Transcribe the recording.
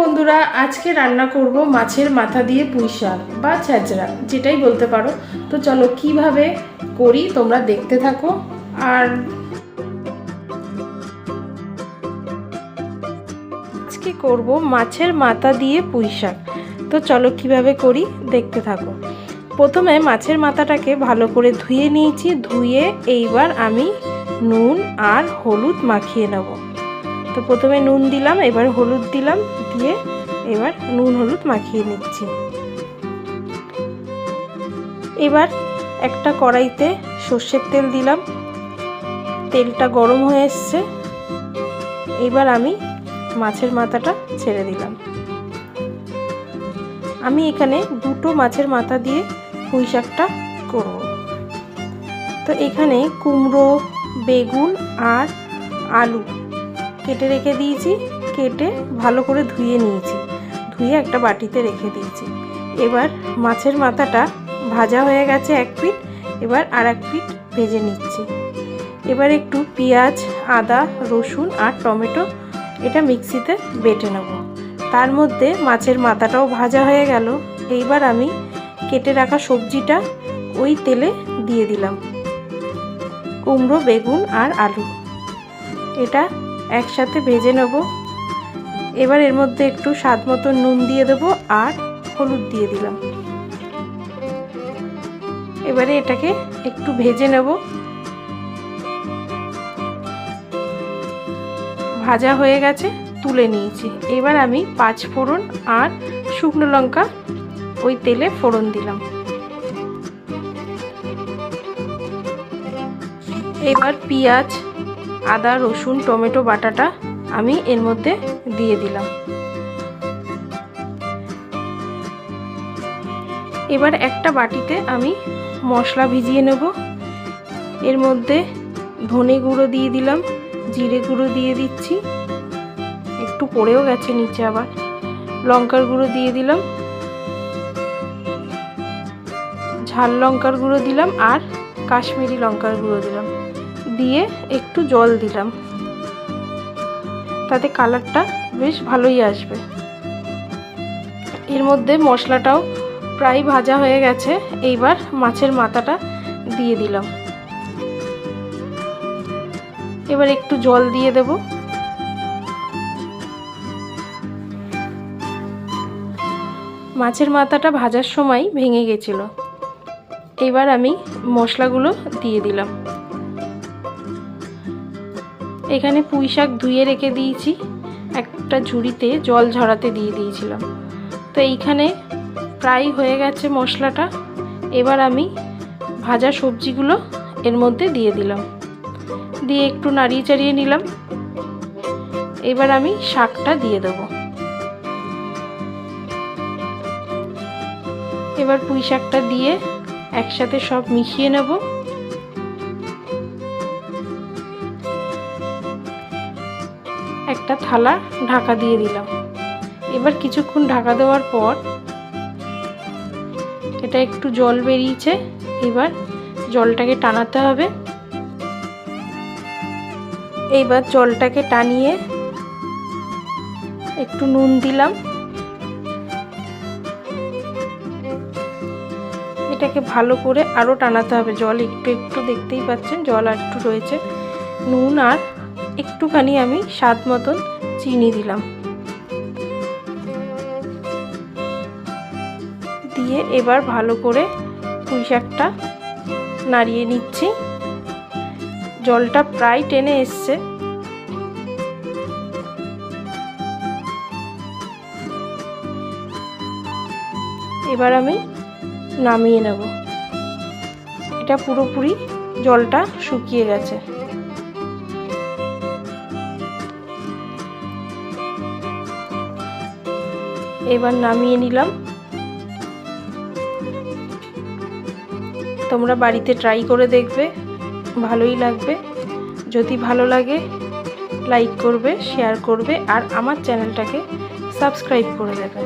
বন্ধুরা, আজকে রান্না করব মাছের মাথা দিয়ে পুঁই শাক বা ছ্যাঁচড়া, যেটাই বলতে পারো। তো চলো কিভাবে করি তোমরা দেখতে থাকো। আর আজকে করব মাছের মাথা দিয়ে পুঁই শাক। তো চলো কিভাবে করি দেখতে থাকো। প্রথমে মাছের মাথাটাকে ভালো করে ধুয়ে নিয়েছি। ধুয়ে এইবার আমি নুন আর হলুদ মাখিয়ে নেব। তো প্রথমে নুন দিলাম, এবার হলুদ দিলাম, দিয়ে এবার নুন হলুদ মাখিয়ে নিচ্ছি। এবার একটা কড়াইতে সর্ষের তেল দিলাম, তেলটা গরম হয়ে এসছে। এবার আমি মাছের মাথাটা ছেড়ে দিলাম। আমি এখানে দুটো মাছের মাথা দিয়ে পুঁই শাকটা করব। তো এখানে কুমড়ো, বেগুন আর আলু কেটে রেখে দিয়েছি। কেটে ভালো করে ধুয়ে নিয়েছি, ধুয়ে একটা বাটিতে রেখে দিয়েছি। এবার মাছের মাথাটা ভাজা হয়ে গেছে এক পিঠ, এবার আর এক পিঠ ভেজে নিচ্ছি। এবার একটু পেঁয়াজ, আদা, রসুন আর টমেটো এটা মিক্সিতে বেটে নেব। তার মধ্যে মাছের মাথাটাও ভাজা হয়ে গেল। এইবার আমি কেটে রাখা সবজিটা ওই তেলে দিয়ে দিলাম। কুমড়ো, বেগুন আর আলু এটা একসাথে ভেজে নেব। এবার এর মধ্যে একটু স্বাদ মতো নুন দিয়ে দেবো আর হলুদ দিয়ে দিলাম। এবারে এটাকে একটু ভেজে নেব। ভাজা হয়ে গেছে, তুলে নিয়েছি। এবার আমি 5 ফোড়ন আর শুকনো লঙ্কা ওই তেলে ফোড়ন দিলাম। এবার পেঁয়াজ, আদা, রসুন, টমেটো বাটাটা আমি এর মধ্যে দিয়ে দিলাম। এবার একটা বাটিতে আমি মশলা ভিজিয়ে নেব। এর মধ্যে ধনে গুঁড়ো দিয়ে দিলাম, জিরে গুঁড়ো দিয়ে দিচ্ছি, একটু পড়েও গেছে নিচে। আবার লঙ্কার গুঁড়ো দিয়ে দিলাম, ঝাল লঙ্কার গুঁড়ো দিলাম আর কাশ্মীরি লঙ্কার গুঁড়ো দিলাম। দিয়ে একটু জল দিলাম, তাতে কালারটা বেশ ভালোই আসবে। এর মধ্যে মশলাটাও প্রায় ভাজা হয়ে গেছে। এইবার মাছের মাথাটা দিয়ে দিলাম। এবার একটু জল দিয়ে দেব। মাছের মাথাটা ভাজার সময় ভেঙে গেছিল। এবার আমি মশলাগুলো দিয়ে দিলাম। এখানে পুঁই শাক ধুয়ে রেখে দিয়েছি, একটা ঝুড়িতে জল ঝরাতে দিয়ে দিয়েছিলাম। তো এইখানে প্রায় হয়ে গেছে মশলাটা। এবার আমি ভাজা সবজিগুলো এর মধ্যে দিয়ে দিলাম, দিয়ে একটু নাড়িয়ে চাড়িয়ে নিলাম। এবার আমি শাকটা দিয়ে দেবো। এবার পুঁই শাকটা দিয়ে একসাথে সব মিশিয়ে নেব। একটা থালা ঢাকা দিয়ে দিলাম। এবার কিছুক্ষণ ঢাকা দেওয়ার পর এটা একটু জল বেরিয়েছে। এবার জলটাকে টানাতে হবে। এইবার জলটাকে টানিয়ে একটু নুন দিলাম। এটাকে ভালো করে আরও টানাতে হবে। জল একটু একটু দেখতেই পাচ্ছেন, জল আর একটু রয়েছে। নুন আর একটুখানি আমি স্বাদ মতন চিনি দিলাম। দিয়ে এবার ভালো করে পুঁই শাকটা নাড়িয়ে নিচ্ছি। জলটা প্রায় টেনে এসছে। এবার আমি নামিয়ে নেব। এটা পুরোপুরি জলটা শুকিয়ে গেছে। এবার নামিয়ে নিলাম। তোমরা বাড়িতে ট্রাই করে দেখবে, ভালোই লাগবে। যদি ভালো লাগে লাইক করবে, শেয়ার করবে আর আমার চ্যানেলটাকে সাবস্ক্রাইব করে দেবে।